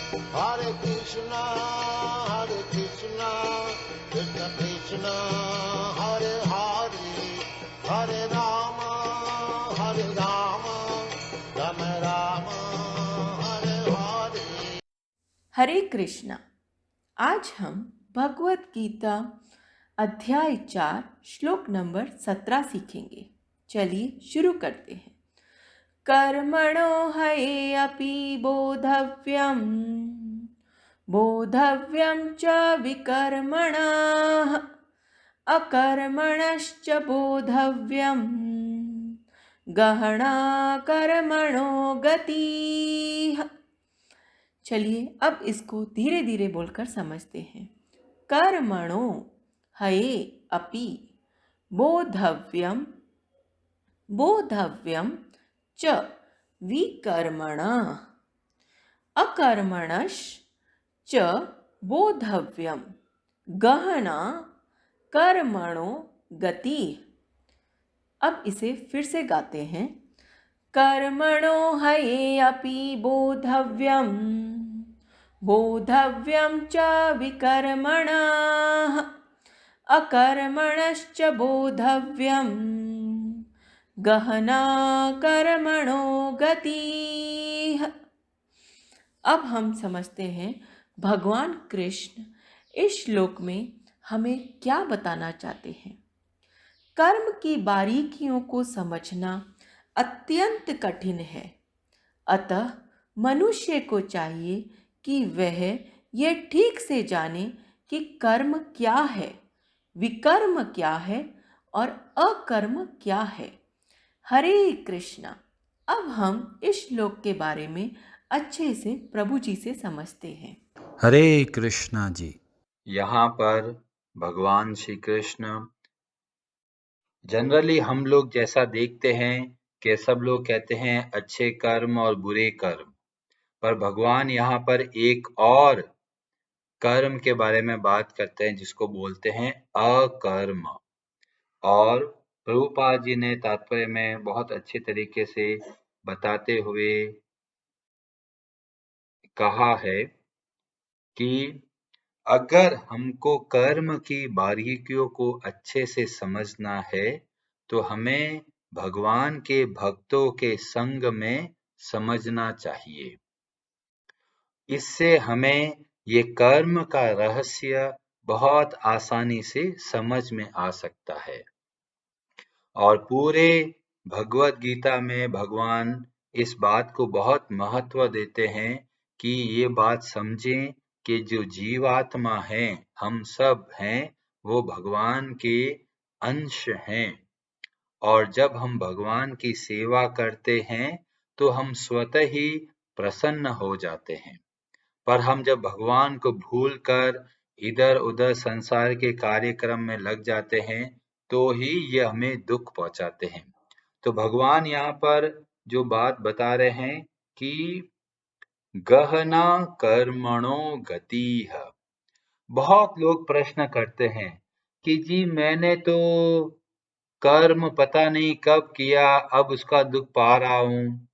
Hare Krishna, Krishna Krishna, Hare Hare, Hare Rama, Rama Rama, Hare Hare. हरे कृष्णा। आज हम भगवत गीता अध्याय 4 श्लोक नंबर 17 सीखेंगे। चलिए शुरू करते हैं। कर्मणो हये अपि बोधव्यं च विकर्मणः अकर्मणश्च बोधव्यं गहना कर्मणो गतिः। चलिए अब इसको धीरे धीरे बोलकर समझते हैं। कर्मणो हये अपि बोधव्यम च विकर्मणः अकर्मणश्च बोधव्यम गहना कर्मणो गति। अब इसे फिर से गाते हैं। कर्मणो हये अपि बोधव्यं च विकर्मणः अकर्मणश्च बोधव्यं गहना कर्मणो गतिः। अब हम समझते हैं भगवान कृष्ण इस श्लोक में हमें क्या बताना चाहते हैं। कर्म की बारीकियों को समझना अत्यंत कठिन है, अतः मनुष्य को चाहिए कि वह ये ठीक से जाने कि कर्म क्या है, विकर्म क्या है और अकर्म क्या है। हरे कृष्णा। अब हम इस श्लोक के बारे में अच्छे से प्रभु जी से समझते हैं। हरे कृष्णा जी। यहाँ पर भगवान श्री कृष्ण जनरली हम लोग जैसा देखते हैं कि सब लोग कहते हैं अच्छे कर्म और बुरे कर्म, पर भगवान यहाँ पर एक और कर्म के बारे में बात करते हैं जिसको बोलते हैं अकर्म। और प्रभुपाद जी ने तात्पर्य में बहुत अच्छे तरीके से बताते हुए कहा है कि अगर हमको कर्म की बारीकियों को अच्छे से समझना है तो हमें भगवान के भक्तों के संग में समझना चाहिए। इससे हमें ये कर्म का रहस्य बहुत आसानी से समझ में आ सकता है। और पूरे भगवत गीता में भगवान इस बात को बहुत महत्व देते हैं कि ये बात समझें कि जो जीवात्मा हैं, हम सब हैं, वो भगवान के अंश हैं। और जब हम भगवान की सेवा करते हैं तो हम स्वतः ही प्रसन्न हो जाते हैं। पर हम जब भगवान को भूलकर इधर उधर संसार के कार्यक्रम में लग जाते हैं तो ही ये हमें दुख पहुंचाते हैं। तो भगवान यहाँ पर जो बात बता रहे हैं कि गहना कर्मणो गति है। बहुत लोग प्रश्न करते हैं कि जी मैंने तो कर्म पता नहीं कब किया, अब उसका दुख पा रहा हूं।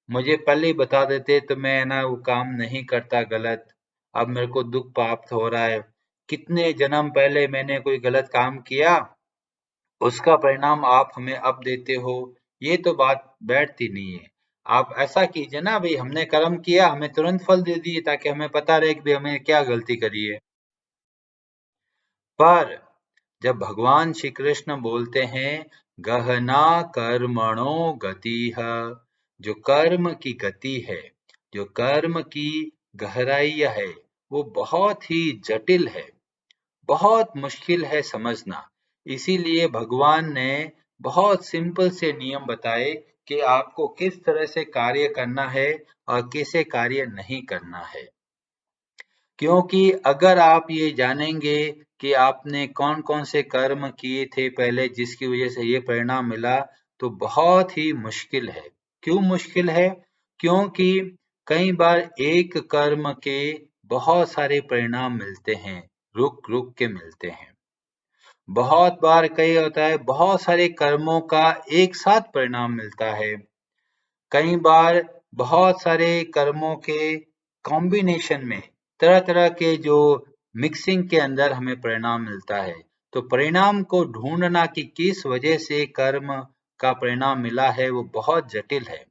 मुझे पहले ही बता देते तो मैं ना वो काम नहीं करता गलत, अब मेरे को दुख प्राप्त हो रहा है। कितने जन्म पहले मैंने कोई गलत काम किया, उसका परिणाम आप हमें अब देते हो। ये तो बात बैठती नहीं है। आप ऐसा कीजिए ना भाई, हमने कर्म किया, हमें तुरंत फल दे दीजिए ताकि हमें पता रहे कि भाई हमें क्या गलती करी है। पर जब भगवान श्री कृष्ण बोलते हैं गहना कर्मणो गति है, जो कर्म की गति है, जो कर्म की गहराई है, वो बहुत ही जटिल है, बहुत मुश्किल है समझना। इसीलिए भगवान ने बहुत सिंपल से नियम बताए कि आपको किस तरह से कार्य करना है और किसे कार्य नहीं करना है। क्योंकि अगर आप ये जानेंगे कि आपने कौन कौन से कर्म किए थे पहले जिसकी वजह से ये परिणाम मिला, तो बहुत ही मुश्किल है। क्यों मुश्किल है? क्योंकि कई बार एक कर्म के बहुत सारे परिणाम मिलते हैं, रुक रुक के मिलते हैं। बहुत बार कई होता है बहुत सारे कर्मों का एक साथ परिणाम मिलता है। कई बार बहुत सारे कर्मों के कॉम्बिनेशन में, तरह तरह के जो मिक्सिंग के अंदर हमें परिणाम मिलता है। तो परिणाम को ढूंढना कि किस वजह से कर्म का परिणाम मिला है वो बहुत जटिल है।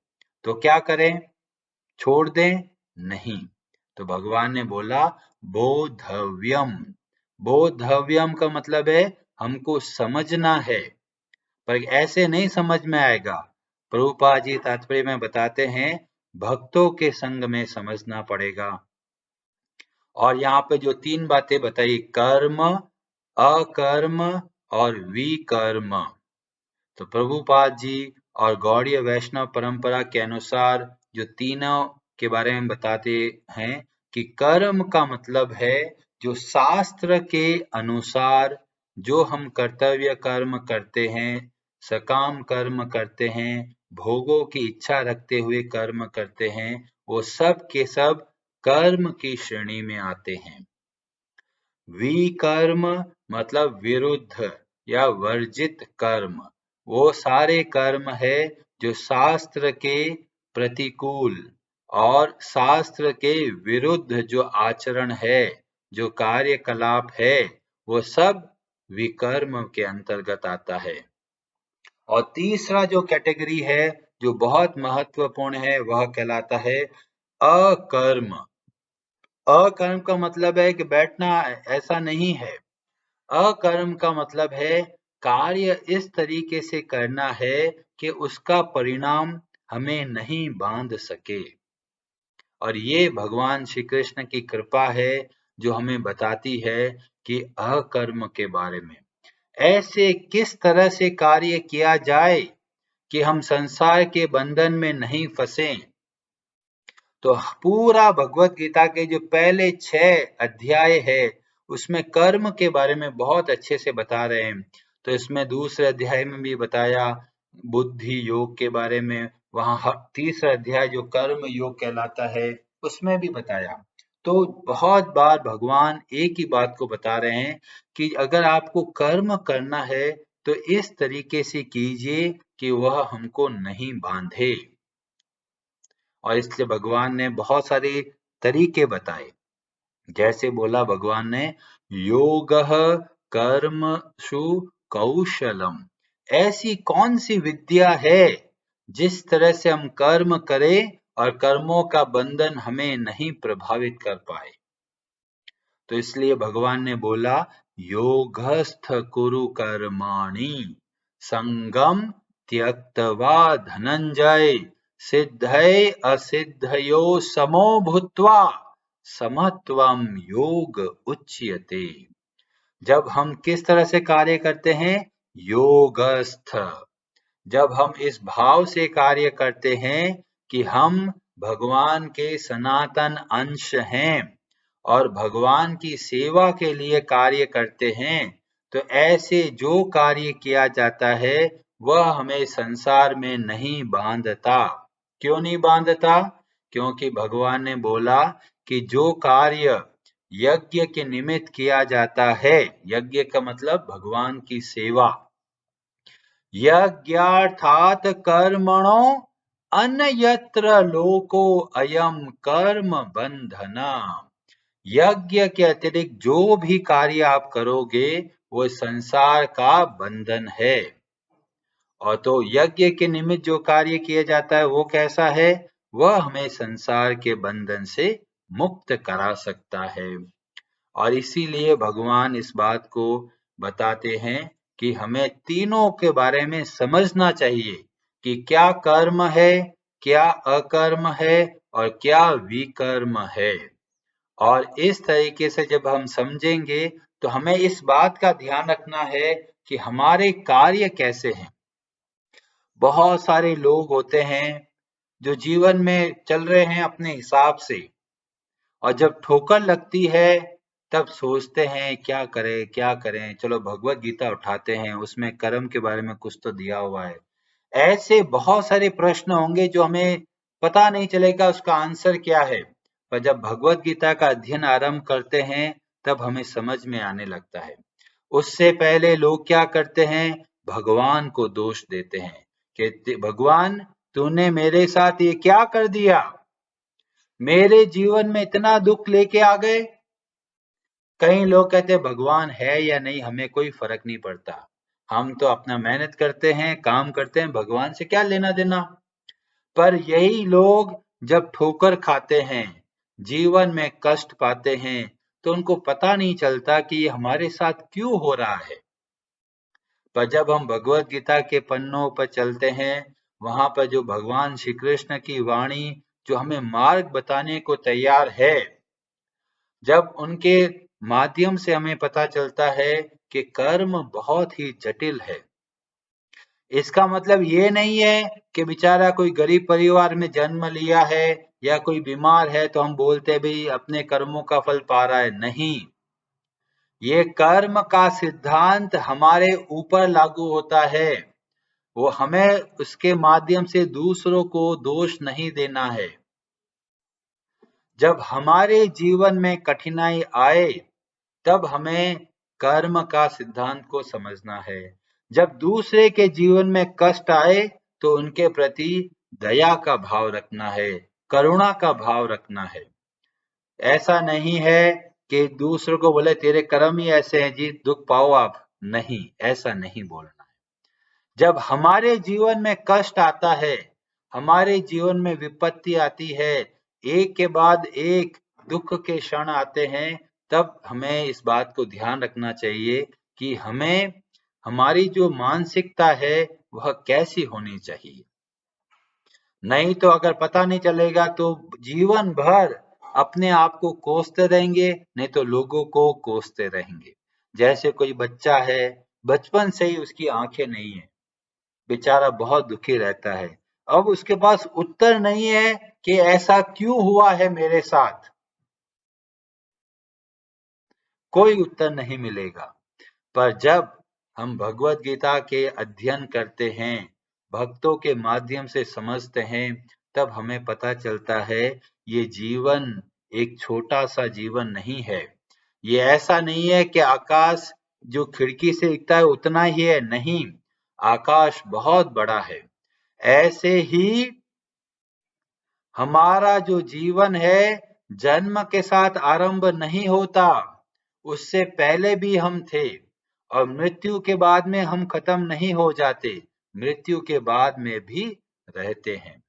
तो क्या करें? छोड़ दें? नहीं। तो भगवान ने बोला बोधव्यम। बोधव्यम का मतलब है हमको समझना है, पर ऐसे नहीं समझ में आएगा। प्रभुपाद जी तात्पर्य में बताते हैं भक्तों के संग में समझना पड़ेगा। और यहाँ पे जो 3 बातें बताई, कर्म, अकर्म और विकर्म, तो प्रभुपाद जी और गौड़ीय वैष्णव परंपरा के अनुसार जो तीनों के बारे में बताते हैं कि कर्म का मतलब है जो शास्त्र के अनुसार जो हम कर्तव्य कर्म करते हैं, सकाम कर्म करते हैं, भोगों की इच्छा रखते हुए कर्म करते हैं, वो सब के सब कर्म की श्रेणी में आते हैं। विकर्म मतलब विरुद्ध या वर्जित कर्म, वो सारे कर्म है जो शास्त्र के प्रतिकूल और शास्त्र के विरुद्ध जो आचरण है, जो कार्यकलाप है, वो सब विकर्म के अंतर्गत आता है। और तीसरा जो कैटेगरी है जो बहुत महत्वपूर्ण है वह कहलाता है अकर्म। अकर्म का मतलब है कि बैठना ऐसा नहीं है। अकर्म का मतलब है कार्य इस तरीके से करना है कि उसका परिणाम हमें नहीं बांध सके। और ये भगवान श्री कृष्ण की कृपा है जो हमें बताती है कि अकर्म के बारे में। ऐसे किस तरह से कार्य किया जाए कि हम संसार के बंधन में नहीं फंसें। तो पूरा भगवत गीता के जो पहले 6 अध्याय है उसमें कर्म के बारे में बहुत अच्छे से बता रहे हैं। तो इसमें दूसरे अध्याय में भी बताया बुद्धि योग के बारे में, वहां तीसरा अध्याय जो कर्म योग कहलाता है उसमें भी बताया। तो बहुत बार भगवान एक ही बात को बता रहे हैं कि अगर आपको कर्म करना है तो इस तरीके से कीजिए कि वह हमको नहीं बांधे। और इसलिए भगवान ने बहुत सारे तरीके बताए। जैसे बोला भगवान ने योगः कर्मसु कौशलम, ऐसी कौन सी विद्या है जिस तरह से हम कर्म करें और कर्मों का बंधन हमें नहीं प्रभावित कर पाए। तो इसलिए भगवान ने बोला योगस्थ कुरु कर्माणि संगम त्यक्त्वा धनंजय सिद्धय असिद्धयो समो भूत्वा समत्वम योग उच्यते। जब हम किस तरह से कार्य करते हैं? योगस्थ। जब हम इस भाव से कार्य करते हैं कि हम भगवान के सनातन अंश हैं और भगवान की सेवा के लिए कार्य करते हैं, तो ऐसे जो कार्य किया जाता है वह हमें संसार में नहीं बांधता। क्यों नहीं बांधता? क्योंकि भगवान ने बोला कि जो कार्य यज्ञ के निमित्त किया जाता है, यज्ञ का मतलब भगवान की सेवा, यज्ञार्थात कर्मणो अन्यत्र लोको अयम कर्म बंधना। यज्ञ के अतिरिक्त जो भी कार्य आप करोगे वो संसार का बंधन है। और तो यज्ञ के निमित्त जो कार्य किया जाता है वो कैसा है? वह हमें संसार के बंधन से मुक्त करा सकता है। और इसीलिए भगवान इस बात को बताते हैं कि हमें तीनों के बारे में समझना चाहिए कि क्या कर्म है, क्या अकर्म है और क्या विकर्म है। और इस तरीके से जब हम समझेंगे तो हमें इस बात का ध्यान रखना है कि हमारे कार्य कैसे हैं। बहुत सारे लोग होते हैं जो जीवन में चल रहे हैं अपने हिसाब से, और जब ठोकर लगती है तब सोचते हैं क्या करें क्या करें, चलो भगवत गीता उठाते हैं, उसमें कर्म के बारे में कुछ तो दिया हुआ है। ऐसे बहुत सारे प्रश्न होंगे जो हमें पता नहीं चलेगा उसका आंसर क्या है, पर जब भगवत गीता का अध्ययन आरंभ करते हैं तब हमें समझ में आने लगता है। उससे पहले लोग क्या करते हैं? भगवान को दोष देते हैं कि भगवान तूने मेरे साथ ये क्या कर दिया। मेरे जीवन में इतना दुख लेके आ गए। कई लोग कहते हैं भगवान है या नहीं हमें कोई फर्क नहीं पड़ता, हम तो अपना मेहनत करते हैं, काम करते हैं, भगवान से क्या लेना देना। पर यही लोग जब ठोकर खाते हैं, जीवन में कष्ट पाते हैं, तो उनको पता नहीं चलता कि ये हमारे साथ क्यों हो रहा है। पर जब हम भगवत गीता के पन्नों पर चलते हैं, वहां पर जो भगवान श्री कृष्ण की वाणी जो हमें मार्ग बताने को तैयार है, जब उनके माध्यम से हमें पता चलता है कि कर्म बहुत ही जटिल है। इसका मतलब ये नहीं है कि बेचारा कोई गरीब परिवार में जन्म लिया है या कोई बीमार है तो हम बोलते हैं भाई अपने कर्मों का फल पा रहा है। नहीं, ये कर्म का सिद्धांत हमारे ऊपर लागू होता है। वो हमें उसके माध्यम से दूसरों को दोष नहीं देना है। जब हमारे जीवन में कठिनाई आए तब हमें कर्म का सिद्धांत को समझना है। जब दूसरे के जीवन में कष्ट आए तो उनके प्रति दया का भाव रखना है, करुणा का भाव रखना है। ऐसा नहीं है कि दूसरों को बोले तेरे कर्म ही ऐसे हैं जी, दुख पाओ आप। नहीं, ऐसा नहीं बोलना है। जब हमारे जीवन में कष्ट आता है, हमारे जीवन में विपत्ति आती है, एक के बाद एक दुख के क्षण आते हैं, तब हमें इस बात को ध्यान रखना चाहिए कि हमें हमारी जो मानसिकता है वह कैसी होनी चाहिए। नहीं तो अगर पता नहीं चलेगा तो जीवन भर अपने आप को कोसते रहेंगे, नहीं तो लोगों को कोसते रहेंगे। जैसे कोई बच्चा है, बचपन से ही उसकी आंखें नहीं है, बेचारा बहुत दुखी रहता है। अब उसके पास उत्तर नहीं है कि ऐसा क्यों हुआ है मेरे साथ, कोई उत्तर नहीं मिलेगा। पर जब हम भगवत गीता के अध्ययन करते हैं, भक्तों के माध्यम से समझते हैं, तब हमें पता चलता है ये जीवन एक छोटा सा जीवन नहीं है। ये ऐसा नहीं है कि आकाश जो खिड़की से दिखता है उतना ही है, नहीं, आकाश बहुत बड़ा है। ऐसे ही हमारा जो जीवन है जन्म के साथ आरंभ नहीं होता, उससे पहले भी हम थे, और मृत्यु के बाद में हम खत्म नहीं हो जाते, मृत्यु के बाद में भी रहते हैं।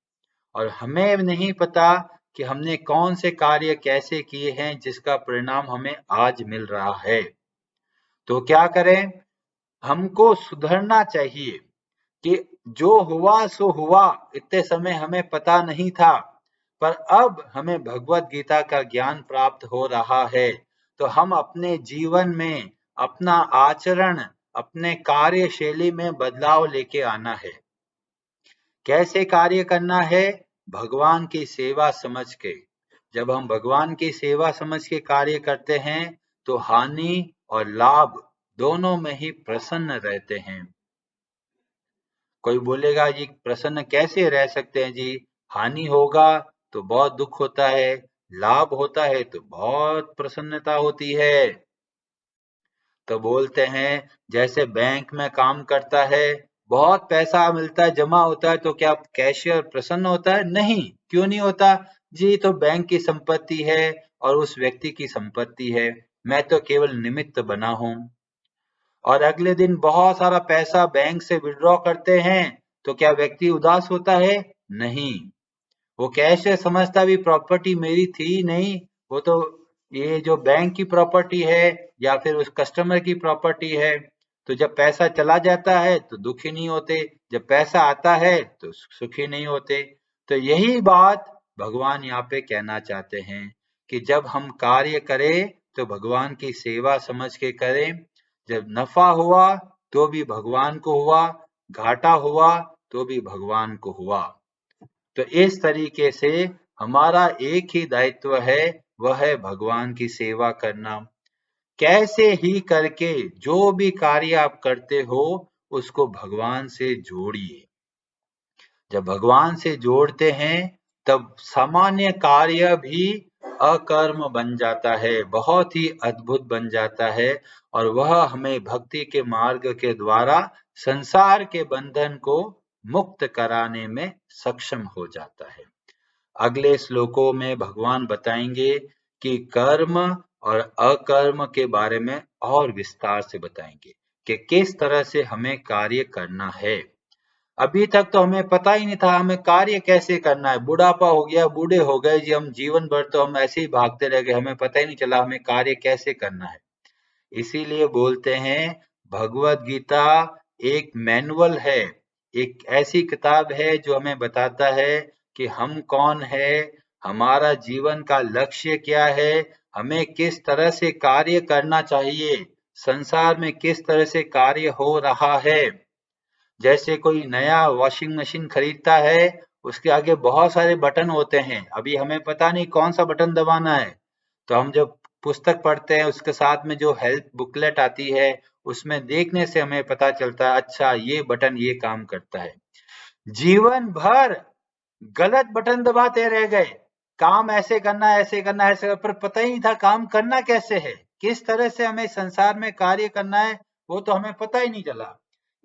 और हमें नहीं पता कि हमने कौन से कार्य कैसे किए हैं जिसका परिणाम हमें आज मिल रहा है। तो क्या करें, हमको सुधरना चाहिए कि जो हुआ सो हुआ, इतने समय हमें पता नहीं था, पर अब हमें भगवत गीता का ज्ञान प्राप्त हो रहा है, तो हम अपने जीवन में अपना आचरण, अपने कार्यशैली में बदलाव लेके आना है। कैसे कार्य करना है? भगवान की सेवा समझ के। जब हम भगवान की सेवा समझ के कार्य करते हैं तो हानि और लाभ दोनों में ही प्रसन्न रहते हैं। कोई बोलेगा जी प्रसन्न कैसे रह सकते हैं जी, हानि होगा तो बहुत दुख होता है, लाभ होता है तो बहुत प्रसन्नता होती है। तो बोलते हैं जैसे बैंक में काम करता है, बहुत पैसा मिलता है, जमा होता है, तो क्या कैशियर प्रसन्न होता है? नहीं। क्यों नहीं होता? जी तो बैंक की संपत्ति है और उस व्यक्ति की संपत्ति है, मैं तो केवल निमित्त बना हूं। और अगले दिन बहुत सारा पैसा बैंक से विड्रॉ करते हैं तो क्या व्यक्ति उदास होता है? नहीं। वो कैसे समझता भी प्रॉपर्टी मेरी थी नहीं, वो तो ये जो बैंक की प्रॉपर्टी है या फिर उस कस्टमर की प्रॉपर्टी है। तो जब पैसा चला जाता है तो दुखी नहीं होते, जब पैसा आता है तो सुखी नहीं होते। तो यही बात भगवान यहाँ पे कहना चाहते हैं कि जब हम कार्य करें तो भगवान की सेवा समझ के करें। जब नफा हुआ तो भी भगवान को हुआ, घाटा हुआ तो भी भगवान को हुआ। तो इस तरीके से हमारा एक ही दायित्व है, वह है भगवान की सेवा करना। कैसे ही करके जो भी कार्य आप करते हो उसको भगवान से जोड़िए। जब भगवान से जोड़ते हैं तब सामान्य कार्य भी अकर्म बन जाता है, बहुत ही अद्भुत बन जाता है, और वह हमें भक्ति के मार्ग के द्वारा संसार के बंधन को मुक्त कराने में सक्षम हो जाता है। अगले श्लोकों में भगवान बताएंगे कि कर्म और अकर्म के बारे में और विस्तार से बताएंगे कि किस तरह से हमें कार्य करना है। अभी तक तो हमें पता ही नहीं था हमें कार्य कैसे करना है। बुढ़ापा हो गया, बूढ़े हो गए जी, हम जीवन भर तो हम ऐसे ही भागते रह गए, हमें पता ही नहीं चला हमें कार्य कैसे करना है। इसीलिए बोलते हैं भगवत गीता एक मैनुअल है, एक ऐसी किताब है जो हमें बताता है कि हम कौन है, हमारा जीवन का लक्ष्य क्या है, हमें किस तरह से कार्य करना चाहिए, संसार में किस तरह से कार्य हो रहा है। जैसे कोई नया वॉशिंग मशीन खरीदता है, उसके आगे बहुत सारे बटन होते हैं, अभी हमें पता नहीं कौन सा बटन दबाना है। तो हम जब पुस्तक पढ़ते हैं उसके साथ में जो हेल्प बुकलेट आती है, उसमें देखने से हमें पता चलता है अच्छा ये बटन ये काम करता है। जीवन भर गलत बटन दबाते रह गए, काम ऐसे करना है ऐसे करना है ऐसे, पर पता ही नहीं था काम करना कैसे है, किस तरह से हमें संसार में कार्य करना है, वो तो हमें पता ही नहीं चला।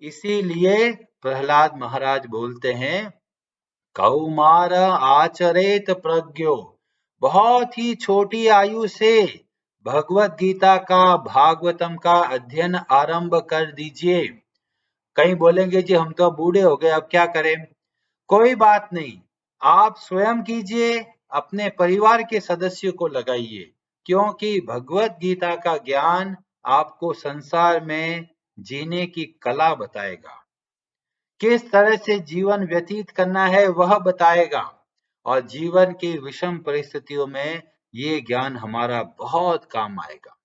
इसीलिए प्रहलाद महाराज बोलते हैं कौमार आचरेत प्रज्ञो, बहुत ही छोटी आयु से भगवत गीता का भागवतम का अध्ययन आरंभ कर दीजिए। कहीं बोलेंगे जी हम तो बूढ़े हो गए अब क्या करें, कोई बात नहीं, आप स्वयं कीजिए, अपने परिवार के सदस्यों को लगाइए, क्योंकि भगवत गीता का ज्ञान आपको संसार में जीने की कला बताएगा, किस तरह से जीवन व्यतीत करना है वह बताएगा, और जीवन की विषम परिस्थितियों में ये ज्ञान हमारा बहुत काम आएगा।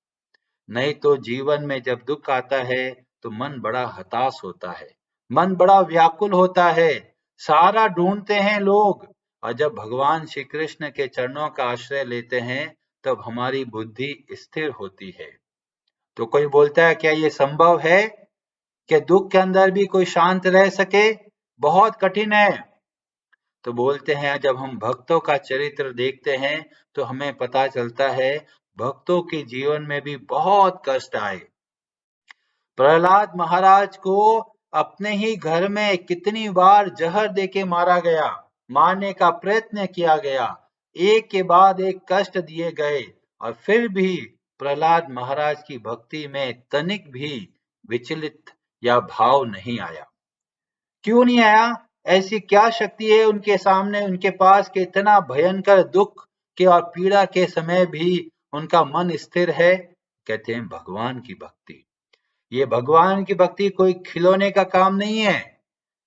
नहीं तो जीवन में जब दुख आता है तो मन बड़ा हताश होता है, मन बड़ा व्याकुल होता है, सहारा ढूंढते हैं लोग, और जब भगवान श्री कृष्ण के चरणों का आश्रय लेते हैं तब हमारी बुद्धि स्थिर होती है। तो कोई बोलता है क्या ये संभव है कि दुख के अंदर भी कोई शांत रह सके, बहुत कठिन है। तो बोलते हैं जब हम भक्तों का चरित्र देखते हैं तो हमें पता चलता है भक्तों के जीवन में भी बहुत कष्ट आए। प्रहलाद महाराज को अपने ही घर में कितनी बार जहर देके मारा गया, मारने का प्रयत्न किया गया, एक के बाद एक कष्ट दिए गए, और फिर भी प्रहलाद महाराज की भक्ति में तनिक भी विचलित या भाव नहीं आया। क्यों नहीं आया? ऐसी क्या शक्ति है उनके सामने, उनके पास कि इतना भयंकर दुख के और पीड़ा के समय भी उनका मन स्थिर है? कहते हैं भगवान की भक्ति। ये भगवान की भक्ति कोई खिलौने का काम नहीं है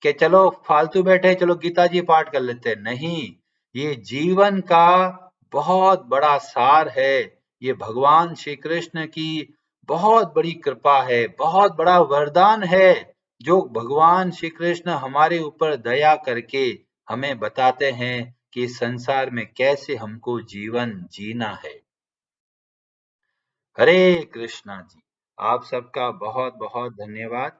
कि चलो फालतू बैठे चलो गीता जी पाठ कर लेते हैं, नहीं, ये जीवन का बहुत बड़ा सार है, ये भगवान श्री कृष्ण की बहुत बड़ी कृपा है, बहुत बड़ा वरदान है जो भगवान श्री कृष्ण हमारे ऊपर दया करके हमें बताते हैं कि संसार में कैसे हमको जीवन जीना है। हरे कृष्णा जी, आप सबका बहुत बहुत धन्यवाद।